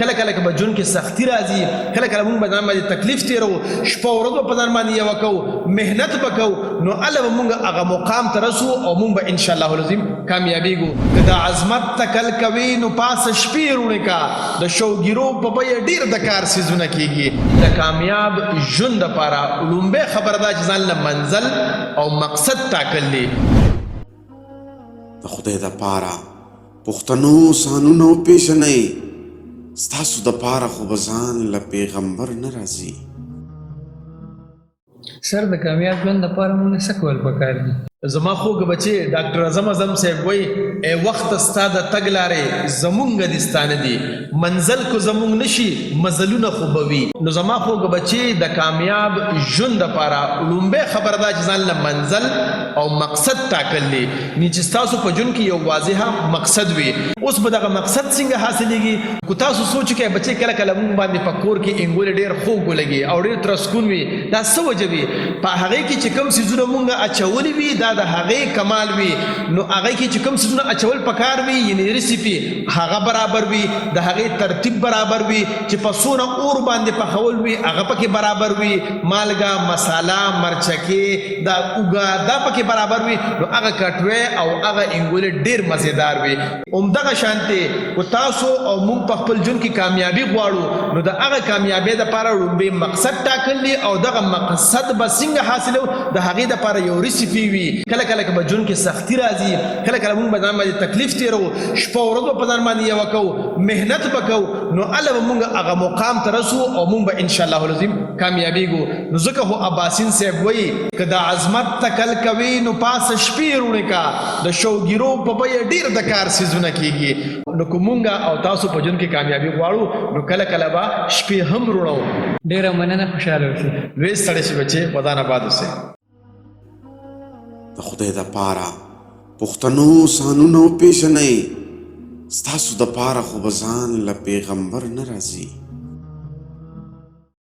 کله کله که به ژوند کې سختي راځي کله کله موږ به ځان باندې تکلیف تېرو شپه ورځ به په ځان باندې یوه کوو محنت به کوو نو هله به موږ هغه مقام ته رسو او موږ به انشاءالله العظیم کامیابېږو که د عظمت تکل کوي نو پاسه شپې روڼې کا د شوګیرو په بیه ډېر د کار څیزونه کېږي د کامیاب ژوند دپاره لومبۍ خبره ده چې ځان له منزل او مقصد ټاکل دی د خدای دپاره پښتنو سانونو پیژنئ ستاسو دپاره خو به ځان له پیغمبر نه راځي سر د کامیاب ژوند دپاره مونږ څه کول پکار دي زما خوږ بچې ډاکټر اعظم اعظم صاحب وایي ای وخت ستا د تګ لارې زمونږ دي ستا نه دي منزل کو زمونږ نشي مزلونه خو به وي نو زما خوږ بچې د کامیاب ژوند دپاره لومبۍ خبره ده چې ځان له منزل او مقصد ټاکل دی نو چې ستاسو په ژوند کې یو واضحه مقصد وي اوس به دغه مقصد څنګه حاصلېږي کو تاسو سوچ کوئ بچې کله کله مونږ باندې په کور کې انګولې ډېر خوږ ولګي او ډېر ترسکون وي دا څه وجه وي په هغې کې چې کوم څیزونه مونږ اچولي وي دا د هغې کمال وي نو هغې کې چې کوم څیزونه اچول پکار وي یعنې ریسیپي هغه برابر وي د هغې ترتیب برابر وي چې په څونه اور باندې پخول وي هغه پکې برابر وي مالګه مساله مرچکې دا اوږه دا پکې برابر وي نو هغه کټوې او هغه انګولې ډېر مزېدار وي همدغه شانتې کو تاسو او موږ په خپل ژوند کې کامیابي غواړو نو د هغه کامیابۍ دپاره لومبۍ مقصد ټاکل دي او دغه مقصد به څنګه حاصلو د هغې دپاره یو ریسیپي وي کله کله که به ژوند کې سختي راځي کله کله موږ به ځان باندې تکلیف تېرو شپه ورځ به په ځان باندې یوه کوو محنت به کوو نو هله به موږ هغه مقام ته رسو او موږ به انشاءالله العظیم کامیابېږو نو ځکه خو عباسین صاحب وایي که د عظمت تکل کوي نو پاسه شپې روڼې کا د شوګیرو په بیه ډېر د کار څیزونه کېږي نو که مونږ او تاسو په ژوند کې کامیابي غواړو نو کله کله به شپې هم روڼو ډېره مننه خوشحاله اوسئ لوی ستړی شي بچې ودان آباد اوسئ د خدای دپاره پښتنو سانونو پیژنئ ستاسو دپاره خو به ځان له پیغمبر نه راځي